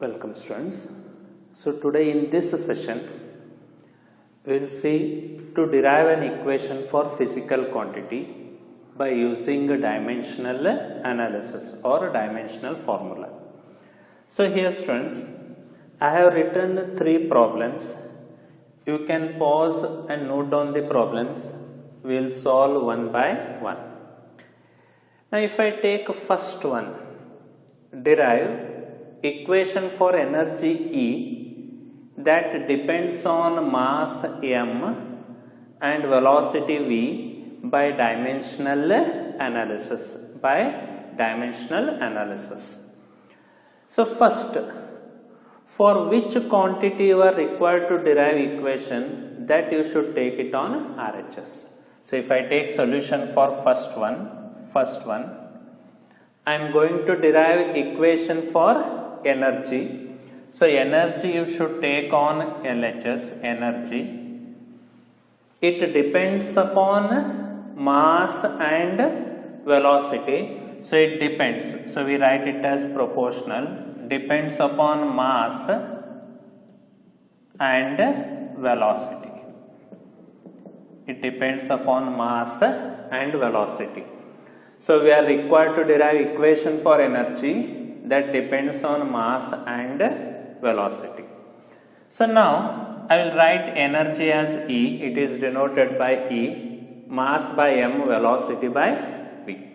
Welcome students. So today in this session we will see to derive an equation for physical quantity by using a dimensional analysis or a dimensional formula. So here students, I have written 3 problems. You can pause and note down the problems. We will solve one by one. Now if I take first one, derive equation for energy E that depends on mass m and velocity v by dimensional analysis. So first, for which quantity you are required to derive equation, that you should take it on RHS. So if I take solution for first one, I am going to derive equation for energy. So energy you should take on LHS, energy. It depends upon mass and velocity. So it depends. So we write it as proportional. Depends upon mass and velocity. It depends upon mass and velocity. So we are required to derive equation for energy that depends on mass and velocity. So now I will write energy as E. It is denoted by E. Mass by m, velocity by v.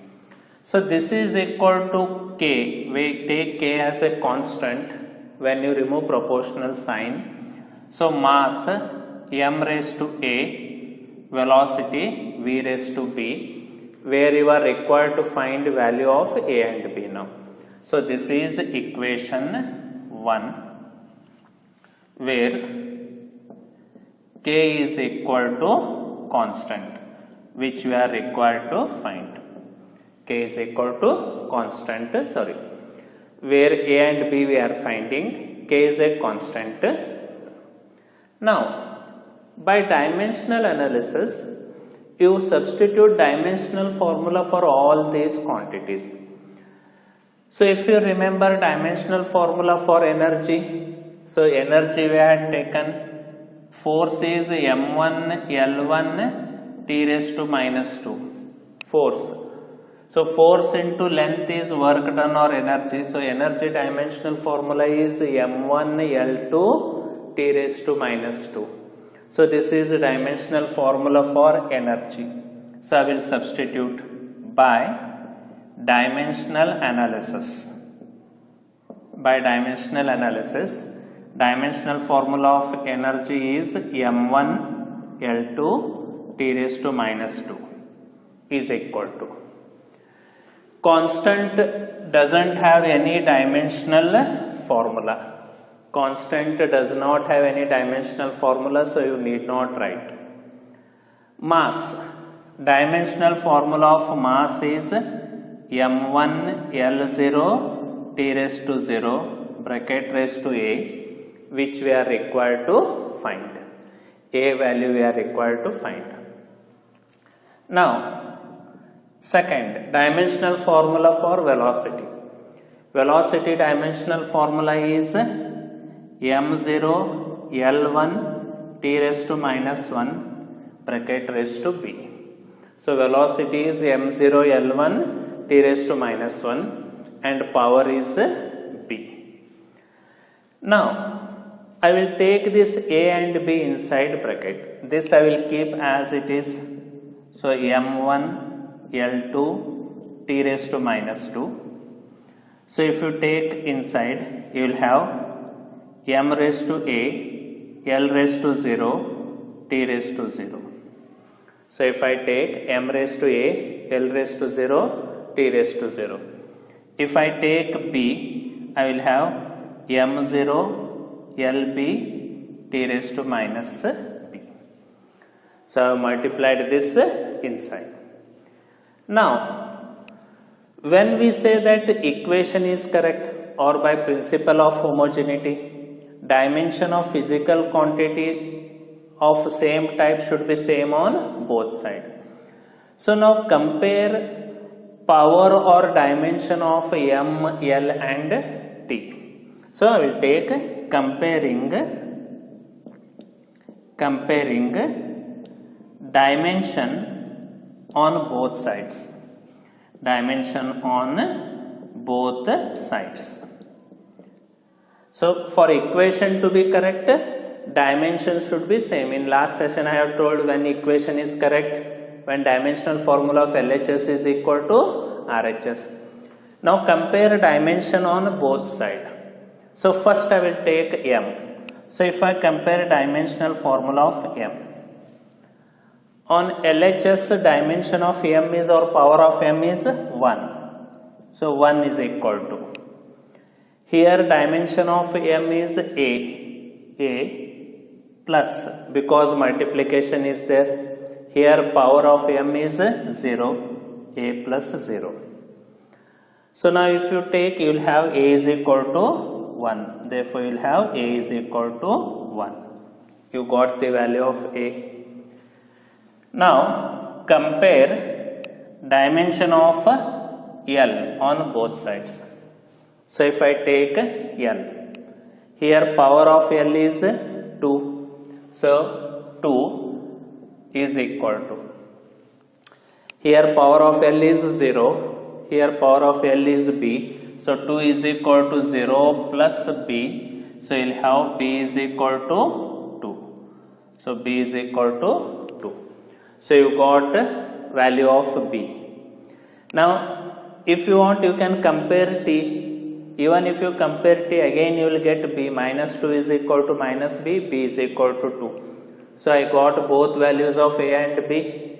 So this is equal to k. We take k as a constant when you remove proportional sign. So mass m raised to a, velocity v raised to b, where you are required to find value of a and b now. So this is equation 1, where k is equal to constant, which we are required to find. K is equal to constant, where a and b we are finding, k is a constant. Now, by dimensional analysis, you substitute dimensional formula for all these quantities. So if you remember dimensional formula for energy, so energy we had taken, force is m1 L1 t raised to minus 2, force. So force into length is work done or energy. So energy dimensional formula is m1 L2 t raised to minus 2. So this is a dimensional formula for energy. So I will substitute by dimensional analysis. By dimensional analysis, dimensional formula of energy is m1 L2 t raised to minus 2 is equal to. Constant doesn't have any dimensional formula. Constant does not have any dimensional formula, so you need not write. Mass, dimensional formula of mass is m1 L0 t raised to 0 bracket raised to a, which we are required to find. A value we are required to find. Now, second, dimensional formula for velocity. Velocity dimensional formula is m0 L1 t raised to minus 1 bracket raised to b. So velocity is m0 L1 t raised to minus 1 and power is b. Now I will take this a and b inside bracket. This I will keep as it is. So m1 L2 t raised to minus 2. So if you take inside, you will have m raised to a, L raised to 0, t raised to 0. So if I take m raised to a, L raised to 0, t raised to 0. If I take b, I will have m0 Lb t raised to minus b. So I have multiplied this inside. Now, when we say that equation is correct or by principle of homogeneity, dimension of physical quantity of same type should be same on both sides. So now compare power or dimension of m, L and t. So I will take comparing dimension on both sides. Dimension on both sides. So for equation to be correct, dimension should be same. In last session I have told when equation is correct, when dimensional formula of LHS is equal to RHS. Now compare dimension on both sides. So first I will take M. So if I compare dimensional formula of M, on LHS dimension of M is, or power of M is 1. So 1 is equal to. Here dimension of M is A plus, because multiplication is there. Here power of M is 0, A plus 0. So now if you take, you will have A is equal to 1. Therefore you will have A is equal to 1. You got the value of A. Now compare dimension of L on both sides. So if I take L, here power of L is 2. So 2 is equal to. Here power of L is 0. Here power of L is B. So 2 is equal to 0 plus B. So you will have B is equal to 2. So B is equal to 2. So you got value of B. Now if you want, you can compare T. Even if you compare T, again you will get B. Minus 2 is equal to minus B. B is equal to 2. So I got both values of A and B.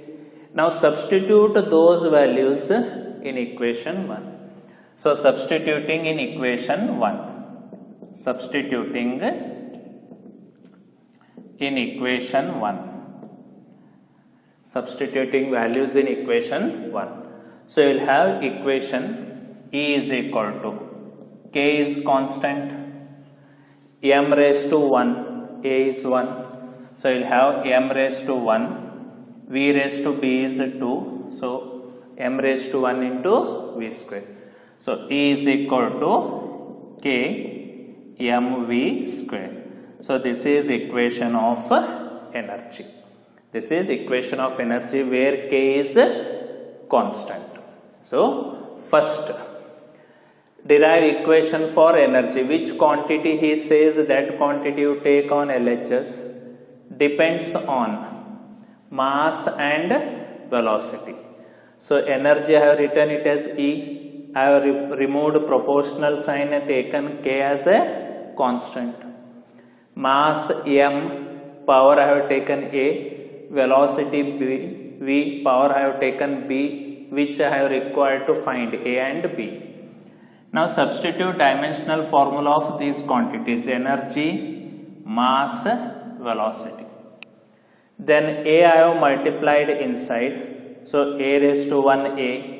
Now substitute those values in equation 1. So substituting in equation 1. Substituting in equation 1. Substituting values in equation 1. So you will have equation E is equal to, K is constant, M raised to 1, A is 1. So you will have M raised to 1, V raised to B is 2. So M raised to 1 into V square. So E is equal to K mV square. So this is equation of energy. This is equation of energy where K is constant. So first derive equation for energy. Which quantity he says that quantity you take on LHS depends on mass and velocity. So energy I have written it as E. I have removed proportional sign and taken K as a constant. Mass M, power I have taken A, velocity B, V, power I have taken B, which I have required to find A and B. Now substitute dimensional formula of these quantities: energy, mass, velocity. Then A I have multiplied inside. So A raised to 1 A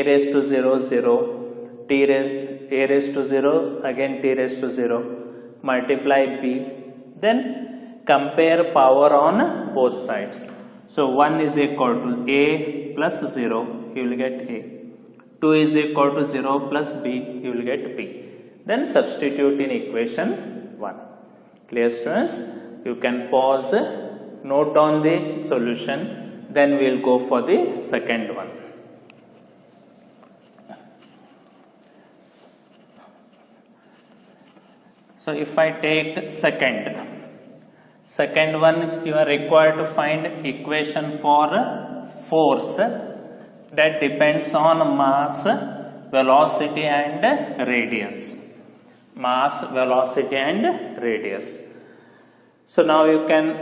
raised to 0 0, A raised to 0, again T raised to 0, multiply B. Then compare power on both sides. So 1 is equal to A plus 0, you will get A. 2 is equal to 0 plus B, you will get B. Then substitute in equation 1. Clear, students? You can pause, note on the solution, then we will go for the second one. So if I take second one, you are required to find equation for force that depends on mass, velocity and radius. Mass, velocity and radius. So now you can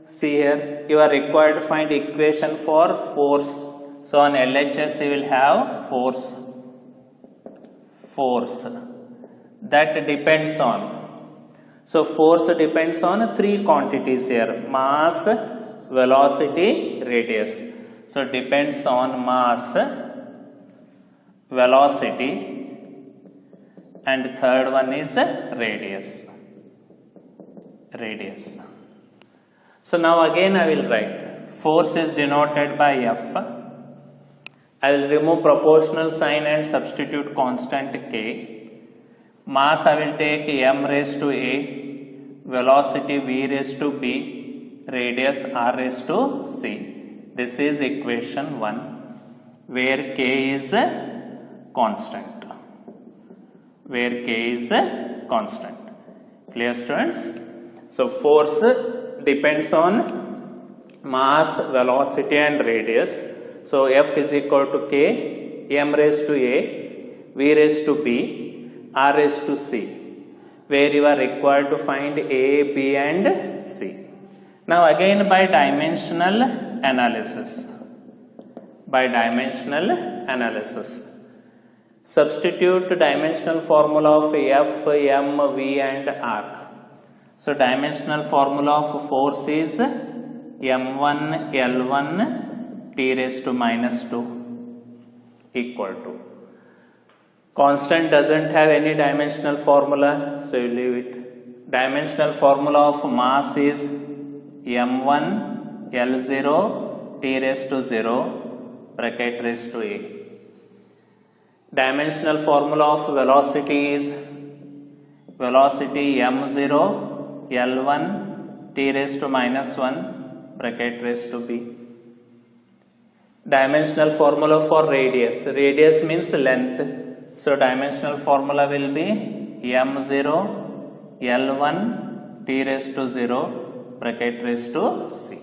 see here, you are required to find equation for force. So on LHS you will have force that depends on. So force depends on three quantities here: mass, velocity, radius. So depends on mass, velocity, and third one is radius. So now again I will write force is denoted by F. I will remove proportional sign and substitute constant K. Mass I will take m raised to a, velocity v raised to b, radius r raised to c. This is equation 1 where k is constant. Where k is constant. Clear, students? So force depends on mass, velocity and radius. So F is equal to k, m raised to a, v raised to b, r raised to c, where you are required to find a, b and c. Now again by dimensional analysis. Substitute dimensional formula of F, M, V and R. So dimensional formula of force is M1 L1 T raised to minus 2 equal to. Constant doesn't have any dimensional formula, so you leave it. Dimensional formula of mass is M1 L0 T raised to 0 bracket raised to A. Dimensional formula of velocity is velocity m0 L1 T raised to minus 1 bracket raised to B. Dimensional formula for radius. Radius means length. So dimensional formula will be m0 L1 T raised to 0 bracket raised to C.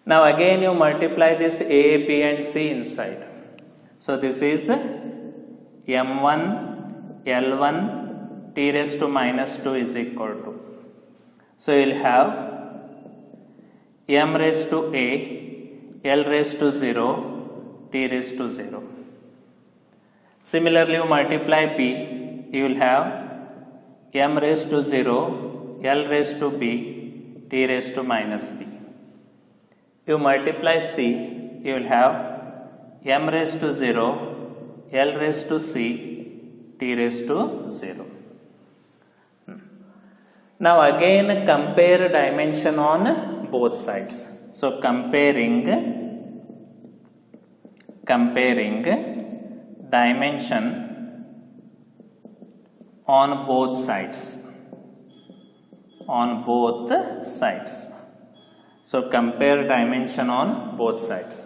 Now again you multiply this A, B and C inside. So this is m1 L1 T raised to minus 2 is equal to. So you will have m raised to A, L raised to 0, T raised to 0. Similarly you multiply B, you will have m raised to 0, L raised to B, T raised to minus B. You multiply C, you will have m raised to 0, L raised to C, T raised to 0. Now again compare dimension on both sides. So comparing dimension on both sides. So compare dimension on both sides.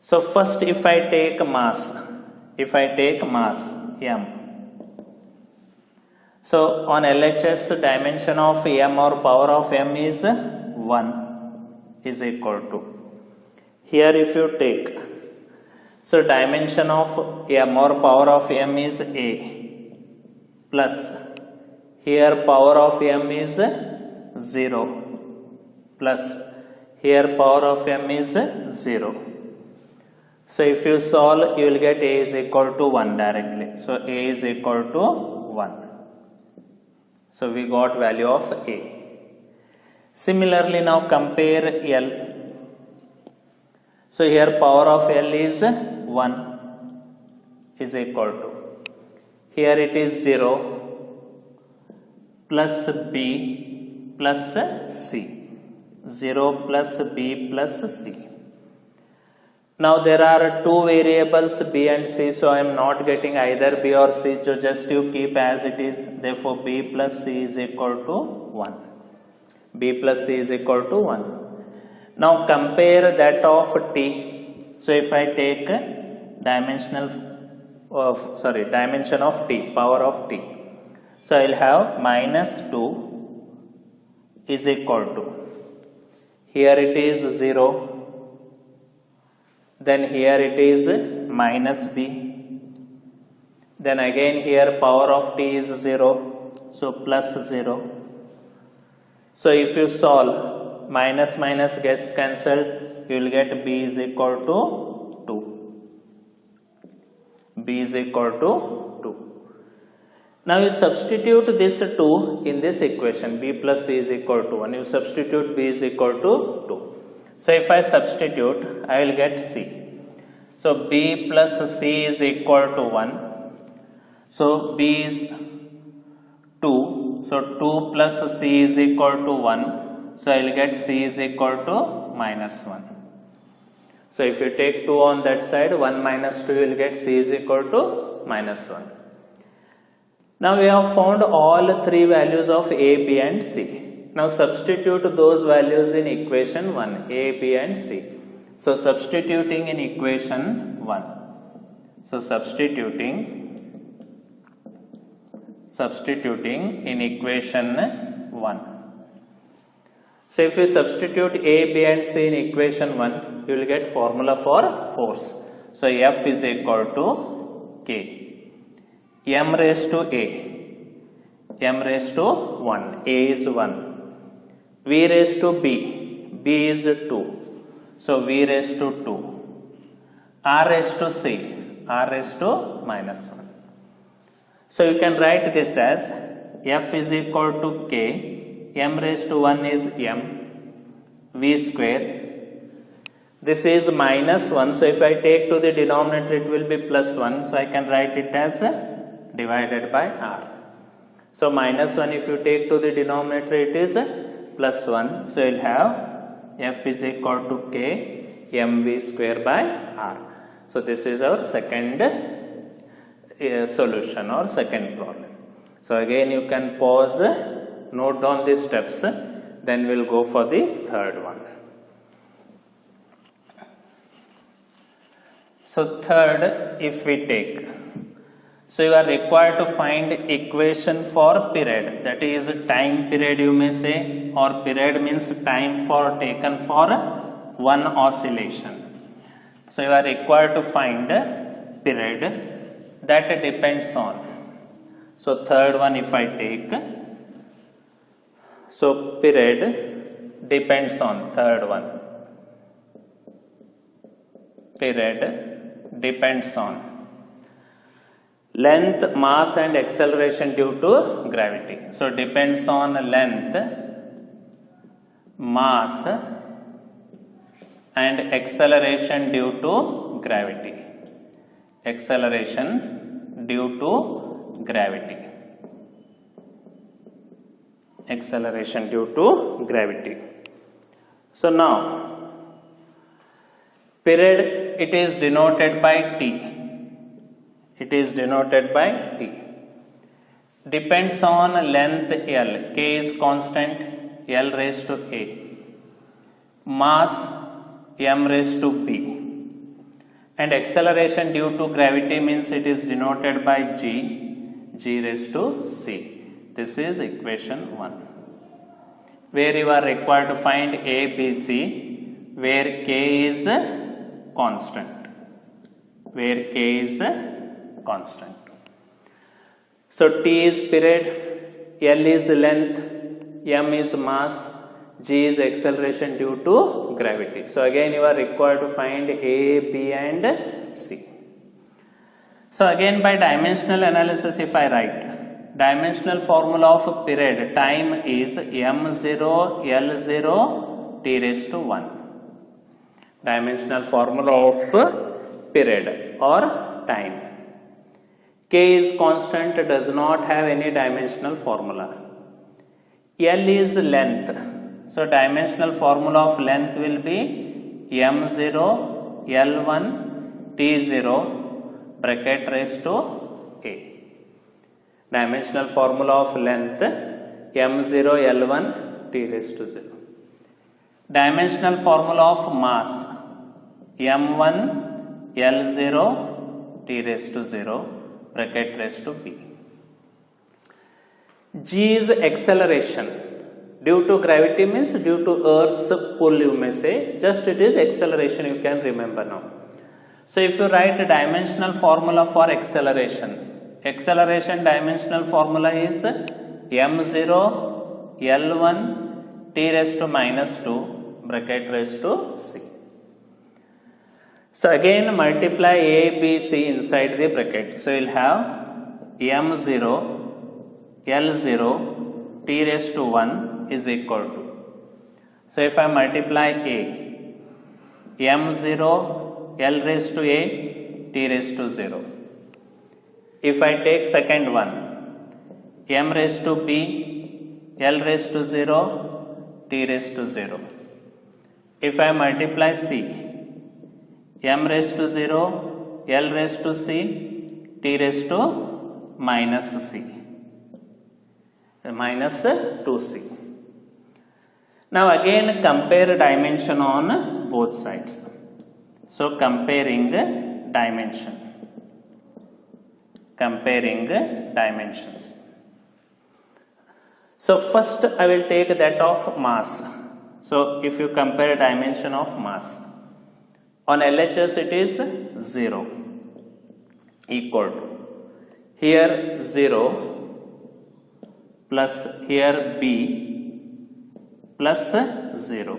So first if I take mass m. So on LHS dimension of m or power of m is 1 is equal to. Here if you take, so dimension of m or power of m is a plus, here power of m is 0 plus, here power of m is 0. So if you solve, you will get a is equal to 1 directly. So a is equal to 1. So we got value of a. Similarly now compare L. So here power of L is 1 is equal to. Here it is 0 plus B plus C. 0 plus B plus C. Now there are two variables B and C, so I am not getting either B or C, so just you keep as it is. Therefore B plus C is equal to 1. B plus C is equal to 1. Now compare that of T. So if I take dimension of T, power of T. So I will have minus 2 is equal to. Here it is 0. Then here it is minus B. Then again here power of T is 0. So plus 0. So if you solve, minus minus gets cancelled, you will get B is equal to 2. B is equal to 2. Now you substitute this 2 in this equation. B plus C is equal to 1. You substitute B is equal to 2. So if I substitute, I will get C. So B plus C is equal to 1. So B is 2. So 2 plus C is equal to 1. So I will get C is equal to minus 1. So if you take 2 on that side, 1 minus 2 you will get C is equal to minus 1. Now we have found all three values of A, B and C. Now substitute those values in equation 1, A, B and C. So substituting in equation 1. So substituting in equation 1. So if you substitute A, B and C in equation 1, you will get formula for force. So F is equal to K. M raised to A. M raised to 1. A is 1. V raised to B. B is 2. So V raised to 2. R raised to C. R raised to minus 1. So you can write this as F is equal to K. M raised to 1 is M. V square. This is minus 1. So if I take to the denominator, it will be plus 1. So I can write it as divided by R. So minus 1 if you take to the denominator, it is plus 1. So you'll have F is equal to K mv square by R. So this is our second solution or second problem. So again you can pause, note down the steps, then we'll go for the third one. So third, if we take, so you are required to find equation for period, that is time period you may say, or period means time for taken for one oscillation. So you are required to find period that depends on. So third one if I take, so period depends on, third one, period depends on length, mass and acceleration due to gravity. So depends on length, mass and acceleration due to gravity. Acceleration due to gravity. Acceleration due to gravity. So now period, it is denoted by T. It is denoted by T. Depends on length L. K is constant, L raised to A. Mass M raised to B. And acceleration due to gravity means it is denoted by G, G raised to C. This is equation 1. Where you are required to find A, B, C, where K is constant. Where K is constant. So T is period, L is length, M is mass, G is acceleration due to gravity. So again you are required to find A, B and C. So again by dimensional analysis if I write, dimensional formula of period, time is M0, L0, T raised to 1. Dimensional formula of period or time. K is constant, does not have any dimensional formula. L is length. So dimensional formula of length will be M0, L1, T0, bracket raised to A. Dimensional formula of length M0, L1, T raised to 0. Dimensional formula of mass M1, L0, T raised to 0, bracket raised to B. G is acceleration. Due to gravity means due to Earth's pull you may say, just it is acceleration you can remember now. So if you write a dimensional formula for acceleration, acceleration dimensional formula is M0, L1, T raised to minus 2, bracket raised to C. So again multiply A, B, C inside the bracket. So you will have M0, L0, T raised to 1 is equal to. So if I multiply A, M0, L raised to A, T raised to 0. If I take second one, M raised to B, L raised to 0, T raised to 0. If I multiply C, M raised to 0, L raised to C, T raised to minus C. minus 2c. Now again compare dimension on both sides. So comparing dimensions. So first I will take that of mass. So if you compare dimension of mass, on LHS it is 0 equal to here 0 plus here B plus 0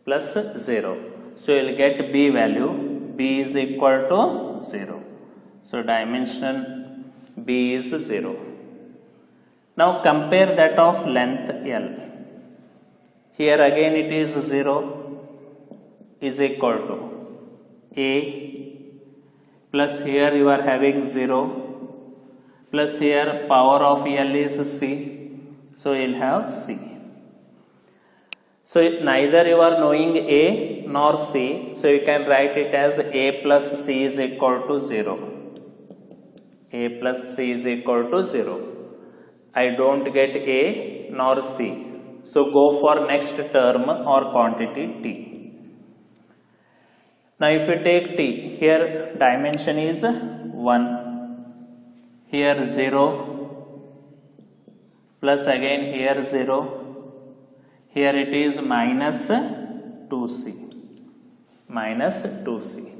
plus 0. So you will get B value, B is equal to 0. So dimension B is 0. Now compare that of length L. Here again it is 0 is equal to A plus here you are having 0 plus here power of L is C. So you will have C. So neither you are knowing A nor C. So you can write it as A plus C is equal to 0. A plus C is equal to 0. I don't get A nor C. So go for next term or quantity T. Now if you take T, here dimension is 1, here 0, plus again here 0, here it is minus 2c, minus 2c.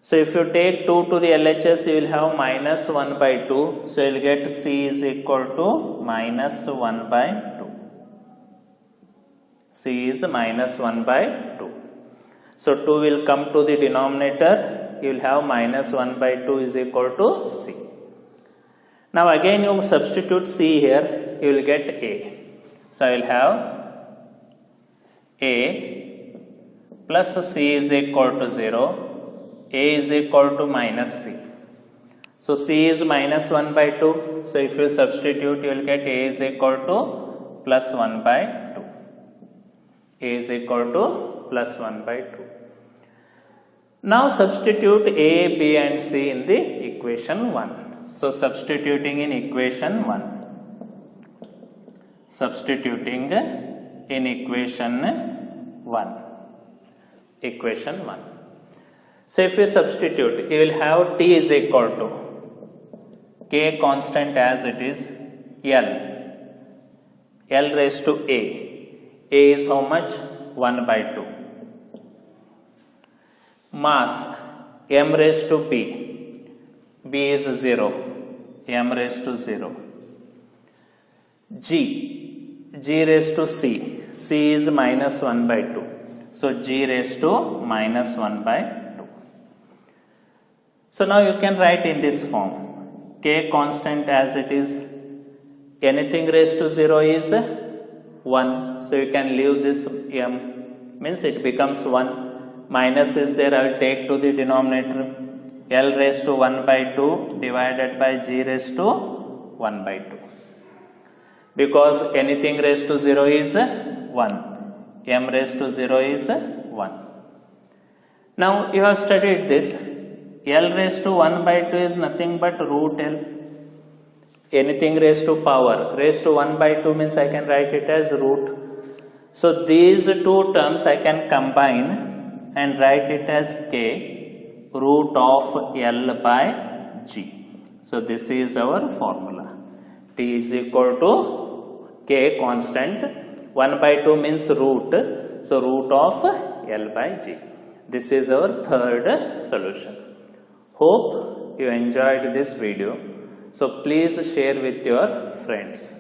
So if you take 2 to the LHS, you will have minus 1 by 2. So you will get C is equal to minus 1 by 2. C is minus 1 by 2. So 2 will come to the denominator. You will have minus 1 by 2 is equal to C. Now again you substitute C here. You will get A. So I will have A plus C is equal to 0. A is equal to minus C. So C is minus 1 by 2. So if you substitute, you will get A is equal to plus 1 by 2. A is equal to plus 1 by 2. Now substitute A, B and C in the equation 1. So substituting in equation 1. Substituting in equation 1. Equation 1. So if you substitute, you will have T is equal to K constant as it is L. L raised to A. A is how much? 1 by 2. Mass M raised to B. B is 0. M raised to 0. G. G raised to C. C is minus 1 by 2. So G raised to minus 1 by 2. So now you can write in this form. K constant as it is. Anything raised to 0 is 1. So you can leave this M. Means it becomes 1. Minus is there. I will take to the denominator. L raised to 1 by 2 divided by G raised to 1 by 2. Because anything raised to 0 is 1. M raised to 0 is 1. Now you have studied this. L raised to 1 by 2 is nothing but root L. Anything raised to power. Raised to 1 by 2 means I can write it as root. So these two terms I can combine and write it as K root of L by G. So this is our formula. T is equal to K constant. 1 by 2 means root. So root of L by G. This is our third solution. Hope you enjoyed this video. So please share with your friends.